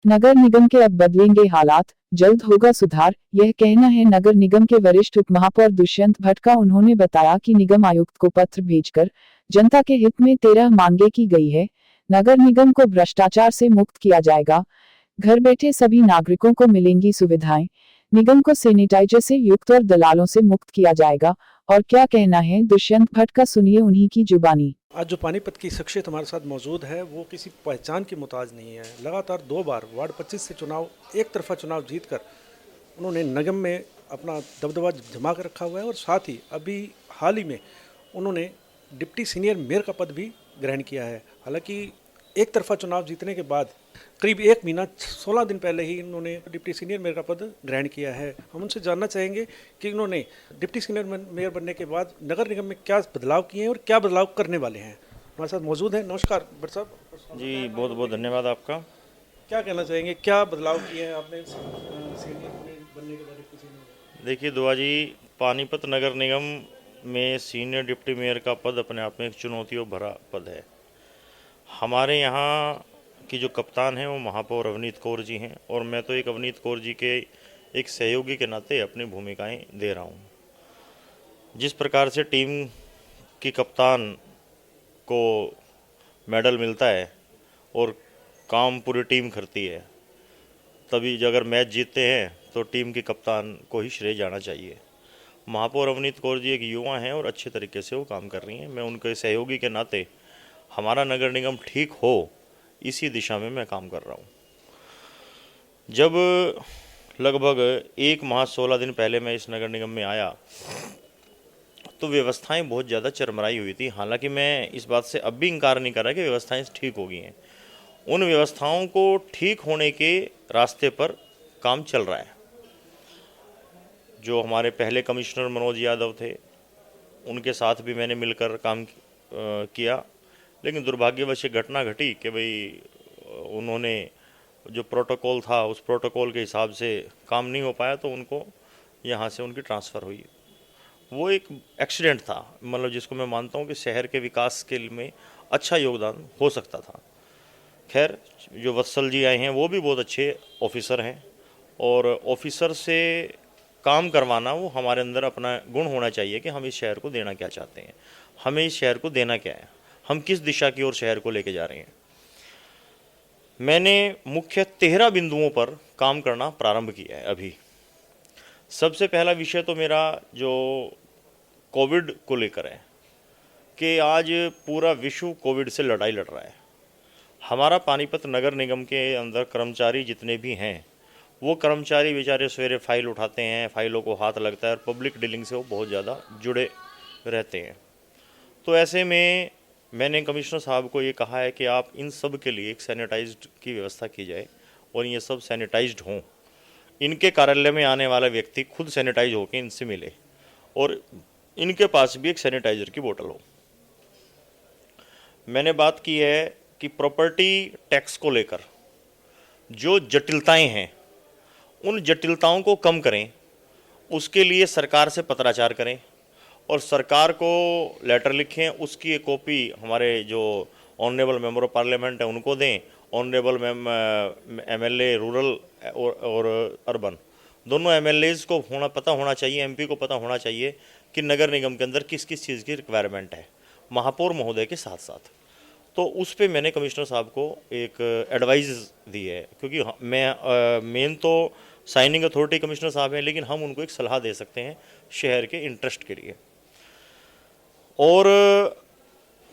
नगर निगम के अब बदलेंगे हालात, जल्द होगा सुधार, यह कहना है नगर निगम के वरिष्ठ उप महापौर दुष्यंत भट्ट का। उन्होंने बताया कि निगम आयुक्त को पत्र भेजकर जनता के हित में 13 मांगे की गई है। नगर निगम को भ्रष्टाचार से मुक्त किया जाएगा, घर बैठे सभी नागरिकों को मिलेंगी सुविधाएं, निगम को सैनिटाइजर से युक्त और दलालों से मुक्त किया जाएगा। और क्या कहना है दुष्यंत भट्ट का, सुनिए उन्हीं की जुबानी। आज जो पानीपत की शख्सियत हमारे साथ मौजूद है वो किसी पहचान की मोहताज नहीं है। लगातार 2 बार वार्ड 25 से चुनाव एक तरफा चुनाव जीतकर उन्होंने निगम में अपना दबदबा जमा कर रखा हुआ है और साथ ही अभी हाल ही में उन्होंने डिप्टी सीनियर मेयर का पद भी ग्रहण किया है। हालांकि एक तरफा चुनाव जीतने के बाद करीब 1 महीना 16 दिन पहले ही इन्होंने डिप्टी सीनियर मेयर का पद ग्रहण किया है। हम उनसे जानना चाहेंगे कि इन्होंने डिप्टी सीनियर मेयर बनने के बाद नगर निगम में क्या बदलाव किए हैं और क्या बदलाव करने वाले हैं। हमारे साथ मौजूद हैं। नमस्कार भट्ट साहब। जी बहुत बहुत धन्यवाद आपका। क्या कहना चाहेंगे, क्या बदलाव किए हैं आपने सीनियर बनने के बाद डिप्टी सीनियर? देखिए दुआ जी, पानीपत नगर निगम में सीनियर डिप्टी मेयर का पद अपने आप में एक चुनौतियों भरा पद है। हमारे यहाँ की जो कप्तान हैं वो महापौर अवनीत कौर जी हैं और मैं तो एक अवनीत कौर जी के एक सहयोगी के नाते अपनी भूमिकाएं दे रहा हूँ। जिस प्रकार से टीम की कप्तान को मेडल मिलता है और काम पूरी टीम करती है, तभी अगर मैच जीतते हैं तो टीम के कप्तान को ही श्रेय जाना चाहिए। महापौर अवनीत कौर जी एक युवा हैं और अच्छे तरीके से वो काम कर रही हैं। मैं उनके सहयोगी के नाते हमारा नगर निगम ठीक हो, इसी दिशा में मैं काम कर रहा हूँ। जब लगभग 1 माह 16 दिन पहले मैं इस नगर निगम में आया तो व्यवस्थाएं बहुत ज़्यादा चरमराई हुई थी। हालांकि मैं इस बात से अब भी इनकार नहीं कर रहा कि व्यवस्थाएं ठीक हो गई हैं। उन व्यवस्थाओं को ठीक होने के रास्ते पर काम चल रहा है। जो हमारे पहले कमिश्नर मनोज यादव थे उनके साथ भी मैंने मिलकर काम किया, लेकिन दुर्भाग्यवश ये घटना घटी कि भाई उन्होंने जो प्रोटोकॉल था उस प्रोटोकॉल के हिसाब से काम नहीं हो पाया तो उनको यहाँ से उनकी ट्रांसफ़र हुई। वो एक एक्सीडेंट था, मतलब जिसको मैं मानता हूँ कि शहर के विकास के में अच्छा योगदान हो सकता था। खैर, जो वत्सल जी आए हैं वो भी बहुत अच्छे ऑफिसर हैं और ऑफिसर से काम करवाना वो हमारे अंदर अपना गुण होना चाहिए कि हम इस शहर को देना क्या चाहते हैं, हमें इस शहर को देना क्या है, हम किस दिशा की ओर शहर को लेके जा रहे हैं। मैंने मुख्य 13 बिंदुओं पर काम करना प्रारंभ किया है अभी। सबसे पहला विषय तो मेरा जो कोविड को लेकर है कि आज पूरा विश्व कोविड से लड़ाई लड़ रहा है। हमारा पानीपत नगर निगम के अंदर कर्मचारी जितने भी हैं वो कर्मचारी बेचारे सवेरे फाइल उठाते हैं, फाइलों को हाथ लगता है और पब्लिक डीलिंग से वो बहुत ज़्यादा जुड़े रहते हैं। तो ऐसे में मैंने कमिश्नर साहब को ये कहा है कि आप इन सब के लिए एक सैनिटाइज्ड की व्यवस्था की जाए और ये सब सैनिटाइज्ड हों। इनके कार्यालय में आने वाला व्यक्ति खुद सैनिटाइज होकर इनसे मिले और इनके पास भी एक सैनिटाइजर की बोतल हो। मैंने बात की है कि प्रॉपर्टी टैक्स को लेकर जो जटिलताएं हैं उन जटिलताओं को कम करें, उसके लिए सरकार से पत्राचार करें और सरकार को लेटर लिखें। उसकी एक कॉपी हमारे जो ऑनरेबल मेंबर ऑफ पार्लियामेंट है उनको दें। ऑनरेबल एमएलए रूरल और अर्बन दोनों एमएलएज को पता होना चाहिए, एमपी को पता होना चाहिए कि नगर निगम के अंदर किस किस चीज़ की रिक्वायरमेंट है, महापौर महोदय के साथ साथ। तो उस पर मैंने कमिश्नर साहब को एक एडवाइस दी है, क्योंकि मैं मेन तो साइनिंग अथॉरिटी कमिश्नर साहब हैं, लेकिन हम उनको एक सलाह दे सकते हैं शहर के इंटरेस्ट के लिए। और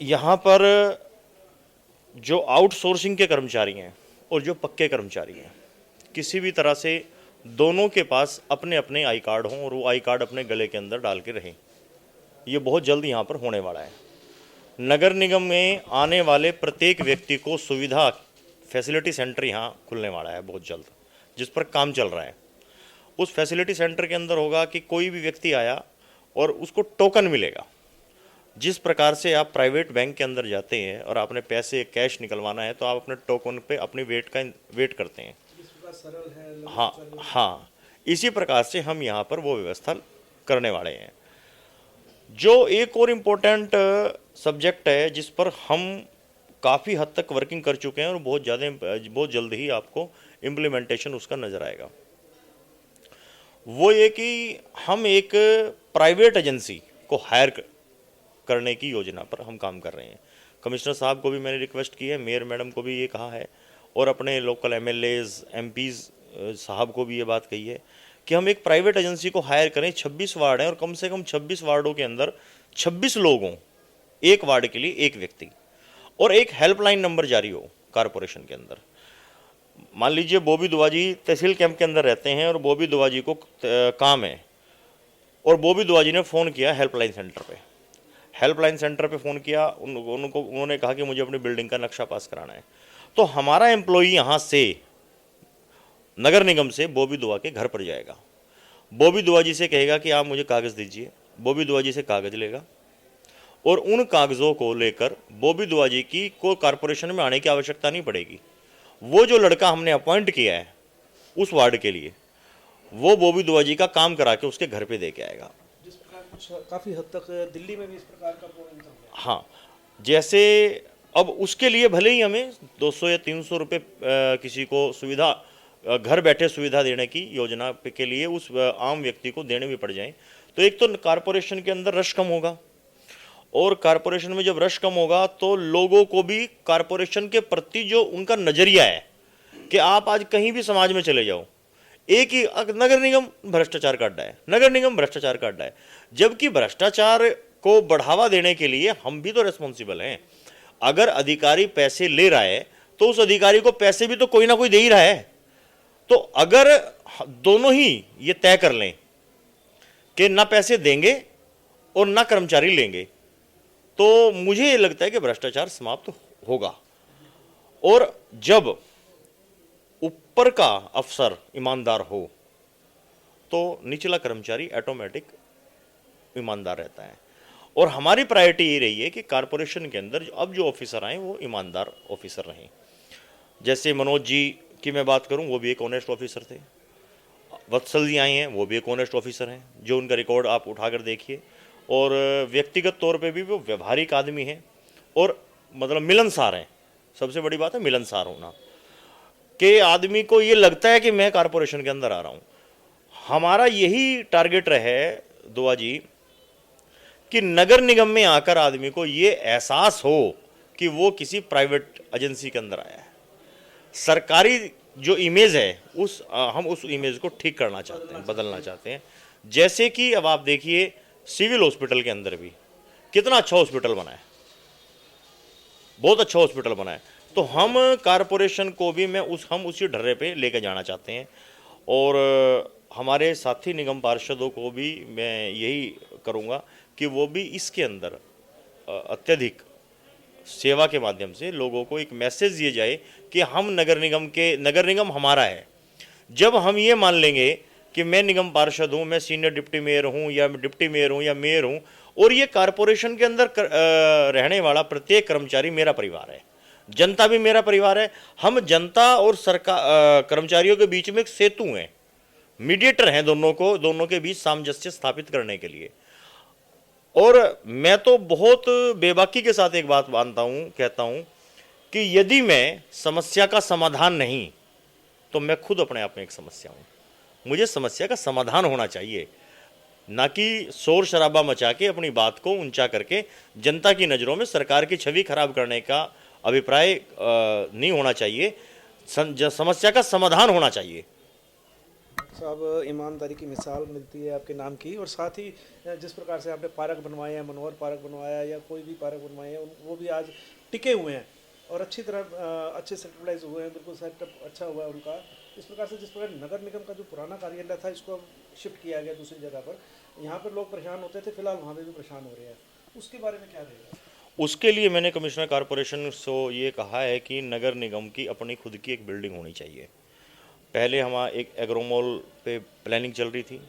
यहाँ पर जो आउटसोर्सिंग के कर्मचारी हैं और जो पक्के कर्मचारी हैं, किसी भी तरह से दोनों के पास अपने अपने आई कार्ड हों और वो आई कार्ड अपने गले के अंदर डाल के रहें। ये बहुत जल्द यहाँ पर होने वाला है। नगर निगम में आने वाले प्रत्येक व्यक्ति को सुविधा फैसिलिटी सेंटर यहाँ खुलने वाला है बहुत जल्द, जिस पर काम चल रहा है। उस फैसिलिटी सेंटर के अंदर होगा कि कोई भी व्यक्ति आया और उसको टोकन मिलेगा। जिस प्रकार से आप प्राइवेट बैंक के अंदर जाते हैं और आपने पैसे कैश निकलवाना है तो आप अपने टोकन पे अपनी वेट करते हैं। सरल है। हाँ, इसी प्रकार से हम यहाँ पर वो व्यवस्था करने वाले हैं। जो एक और इम्पोर्टेंट सब्जेक्ट है जिस पर हम काफ़ी हद तक वर्किंग कर चुके हैं और बहुत जल्द ही आपको इम्प्लीमेंटेशन उसका नज़र आएगा। वो ये कि हम एक प्राइवेट एजेंसी को हायर करने की योजना पर हम काम कर रहे हैं। कमिश्नर साहब को भी मैंने रिक्वेस्ट की है, मेयर मैडम को भी ये कहा है, और अपने लोकल एमएलएज एमपीज साहब को भी ये बात कही है कि हम एक प्राइवेट एजेंसी को हायर करें। 26 वार्ड हैं और कम से कम 26 वार्डों के अंदर 26 लोग हों, एक वार्ड के लिए एक व्यक्ति, और एक हेल्पलाइन नंबर जारी हो कारपोरेशन के अंदर। मान लीजिए बॉबी दुआ जी तहसील कैंप के अंदर रहते हैं और बॉबी दुआ जी को काम है, और बॉबी दुआ जी ने फ़ोन किया हेल्पलाइन सेंटर पे। हेल्पलाइन सेंटर पे फ़ोन किया, उन्होंने कहा कि मुझे अपनी बिल्डिंग का नक्शा पास कराना है। तो हमारा एम्प्लॉई यहाँ से नगर निगम से बॉबी दुआ के घर पर जाएगा, बॉबी दुआ जी से कहेगा कि आप मुझे कागज़ दीजिए, बॉबी दुआ जी से कागज़ लेगा, और उन कागज़ों को लेकर बॉबी दुआ जी की को कारपोरेशन में आने की आवश्यकता नहीं पड़ेगी। वो जो लड़का हमने अपॉइंट किया है उस वार्ड के लिए, वो बॉबी दुआ जी का काम करा के उसके घर पे दे के आएगा। जिस प्रकार कुछ काफ़ी हद तक दिल्ली में भी इस प्रकार का प्रोग्राम चल रहा है। हाँ, जैसे अब उसके लिए भले ही हमें 200 या 300 रुपये किसी को सुविधा घर बैठे सुविधा देने की योजना के लिए उस आम व्यक्ति को देने भी पड़ जाएं, तो एक तो कारपोरेशन के अंदर रश कम होगा, और कारपोरेशन में जब रश कम होगा तो लोगों को भी कारपोरेशन के प्रति जो उनका नज़रिया है कि आप आज कहीं भी समाज में चले जाओ, एक ही नगर निगम भ्रष्टाचार का अड्डा है, नगर निगम भ्रष्टाचार का अड्डा है। जबकि भ्रष्टाचार को बढ़ावा देने के लिए हम भी तो रिस्पॉन्सिबल हैं। अगर अधिकारी पैसे ले रहा है तो उस अधिकारी को पैसे भी तो कोई ना कोई दे ही रहा है। तो अगर दोनों ही ये तय कर लें कि ना पैसे देंगे और ना कर्मचारी लेंगे, तो मुझे ये लगता है कि भ्रष्टाचार समाप्त होगा। और जब ऊपर का अफसर ईमानदार हो तो निचला कर्मचारी ऑटोमेटिक ईमानदार रहता है। और हमारी प्रायोरिटी ये रही है कि कारपोरेशन के अंदर अब जो ऑफिसर आए वो ईमानदार ऑफिसर रहें। जैसे मनोज जी की मैं बात करूं, वो भी एक ऑनेस्ट ऑफिसर थे। वत्सल जी आए हैं, वो भी एक ऑनेस्ट ऑफिसर हैं, जो उनका रिकॉर्ड आप उठाकर देखिए। और व्यक्तिगत तौर पे भी वो व्यवहारिक आदमी हैं और मतलब मिलनसार हैं। सबसे बड़ी बात है मिलनसार होना, कि आदमी को ये लगता है कि मैं कारपोरेशन के अंदर आ रहा हूँ। हमारा यही टारगेट रहे दुआ जी कि नगर निगम में आकर आदमी को ये एहसास हो कि वो किसी प्राइवेट एजेंसी के अंदर आया है। सरकारी जो इमेज है हम उस इमेज को ठीक करना चाहते हैं, बदलना चाहते हैं। जैसे कि अब आप देखिए सिविल हॉस्पिटल के अंदर भी कितना अच्छा हॉस्पिटल बना है, बहुत अच्छा हॉस्पिटल बना है। तो हम कारपोरेशन को भी हम उसी ढर्रे पे लेकर जाना चाहते हैं। और हमारे साथी निगम पार्षदों को भी मैं यही करूँगा कि वो भी इसके अंदर अत्यधिक सेवा के माध्यम से लोगों को एक मैसेज दिए जाए कि हम नगर निगम हमारा है। जब हम ये मान लेंगे कि मैं निगम पार्षद हूँ, मैं सीनियर डिप्टी मेयर हूँ या डिप्टी मेयर हूँ या मेयर हूँ, और ये कारपोरेशन के अंदर रहने वाला प्रत्येक कर्मचारी मेरा परिवार है, जनता भी मेरा परिवार है। हम जनता और सरकार कर्मचारियों के बीच में एक सेतु हैं, मीडिएटर हैं, दोनों के बीच सामंजस्य स्थापित करने के लिए। और मैं तो बहुत बेबाकी के साथ एक बात मानता हूँ, कहता हूँ कि यदि मैं समस्या का समाधान नहीं तो मैं खुद अपने आप में एक समस्या हूँ। मुझे समस्या का समाधान होना चाहिए, ना कि शोर शराबा मचा के अपनी बात को ऊंचा करके जनता की नज़रों में सरकार की छवि खराब करने का अभिप्राय नहीं होना चाहिए। समस्या का समाधान होना चाहिए। साहब, ईमानदारी की मिसाल मिलती है आपके नाम की, और साथ ही जिस प्रकार से आपने पार्क बनवाए हैं, मनोहर पार्क बनवाया या कोई भी पार्क बनवाए हैं, वो भी आज टिके हुए हैं और अच्छी तरह अच्छे सेटलाइज हुए हैं, बिल्कुल सेटअप अच्छा हुआ है उनका। इस प्रकार से जिस प्रकार नगर निगम का जो पुराना कार्यालय था इसको अब शिफ्ट किया गया दूसरी जगह पर, यहाँ पर लोग परेशान होते थे, फिलहाल वहाँ पर भी परेशान हो रहे हैं, उसके बारे में क्या रहेगा? उसके लिए मैंने कमिश्नर कारपोरेशन से ये कहा है कि नगर निगम की अपनी खुद की एक बिल्डिंग होनी चाहिए। पहले हमारा एक एग्रोमॉल पे प्लानिंग चल रही थी,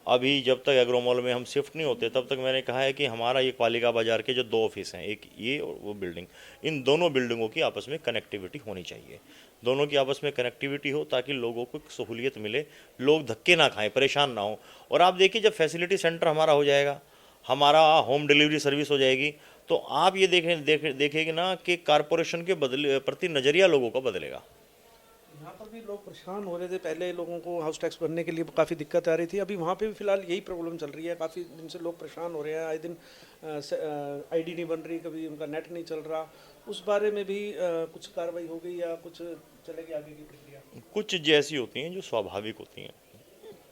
अभी जब तक एग्रोमॉल में हम शिफ्ट नहीं होते तब तक मैंने कहा है कि हमारा ये पालिका बाजार के जो 2 ऑफिस हैं, एक ये और वो बिल्डिंग, इन दोनों बिल्डिंगों की आपस में कनेक्टिविटी होनी चाहिए। दोनों की आपस में कनेक्टिविटी हो ताकि लोगों को सहूलियत मिले, लोग धक्के ना खाएं, परेशान ना हो। और आप देखिए जब फैसिलिटी सेंटर हमारा हो जाएगा, हमारा होम डिलीवरी सर्विस हो जाएगी, तो आप ये देखेंगे ना कि कारपोरेशन के प्रति नज़रिया लोगों का बदलेगा। यहाँ पर पर भी लोग परेशान हो रहे थे। पहले लोगों को हाउस टैक्स भरने के लिए काफ़ी दिक्कत आ रही थी, अभी वहाँ पे भी फिलहाल यही प्रॉब्लम चल रही है। काफ़ी दिन से लोग परेशान हो रहे हैं, आए दिन आईडी नहीं बन रही, कभी उनका नेट नहीं चल रहा। उस बारे में भी कुछ कार्रवाई हो गई या कुछ चलेगी आगे की प्रक्रिया? कुछ चीज़ें ऐसी होती हैं जो स्वाभाविक होती हैं।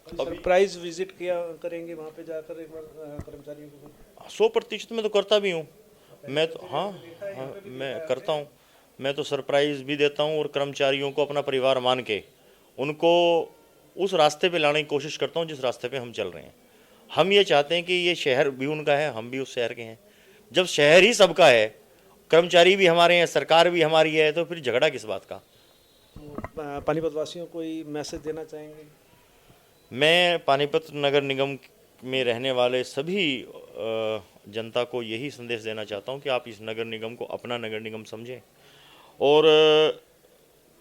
सरप्राइज विजिट किया करेंगे वहाँ पे जाकर एक बार कर्मचारियों को? 100% मैं तो करता भी हूँ। मैं तो हाँ, मैं करता हूँ। मैं तो सरप्राइज़ भी देता हूँ और कर्मचारियों को अपना परिवार मान के उनको उस रास्ते पे लाने की कोशिश करता हूँ जिस रास्ते पे हम चल रहे हैं। हम ये चाहते हैं कि ये शहर भी उनका है, हम भी उस शहर के हैं। जब शहर ही सबका है, कर्मचारी भी हमारे हैं, सरकार भी हमारी है, तो फिर झगड़ा किस बात का। तो पानीपत वासियों को कोई मैसेज देना चाहेंगे? मैं पानीपत नगर निगम में रहने वाले सभी जनता को यही संदेश देना चाहता हूं कि आप इस नगर निगम को अपना नगर निगम समझें और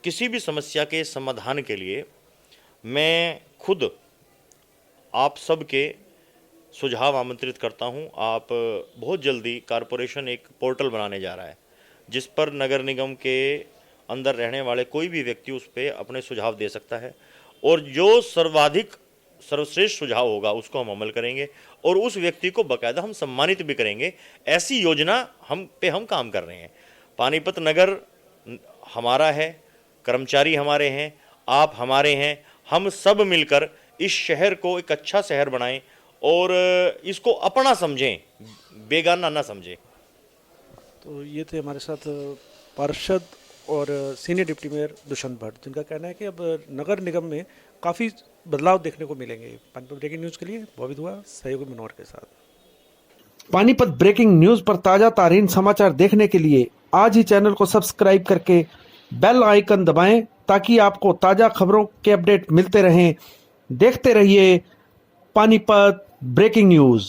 किसी भी समस्या के समाधान के लिए मैं खुद आप सबके सुझाव आमंत्रित करता हूं। आप बहुत जल्दी कॉरपोरेशन एक पोर्टल बनाने जा रहा है जिस पर नगर निगम के अंदर रहने वाले कोई भी व्यक्ति उस पर अपने सुझाव दे सकता है और जो सर्वश्रेष्ठ सुझाव होगा उसको हम अमल करेंगे और उस व्यक्ति को बाकायदा हम सम्मानित भी करेंगे। ऐसी योजना हम काम कर रहे हैं। पानीपत नगर हमारा है, कर्मचारी हमारे हैं, आप हमारे हैं। हम सब मिलकर इस शहर को एक अच्छा शहर बनाएं और इसको अपना समझें, बेगाना ना समझें। तो ये थे हमारे साथ पार्षद और senior deputy mayor Dushyant Bhatt, जिनका कहना है कि अब नगर निगम में काफ़ी बदलाव देखने को मिलेंगे। पानीपत ब्रेकिंग न्यूज़ के लिए बॉबी दुआ सहयोगी मनोहर के साथ। पानीपत ब्रेकिंग न्यूज़ पर ताज़ा तारीन समाचार देखने के लिए आज ही चैनल को सब्सक्राइब करके बेल आइकन दबाएं ताकि आपको ताज़ा खबरों के अपडेट मिलते रहें। देखते रहिए पानीपत ब्रेकिंग न्यूज़।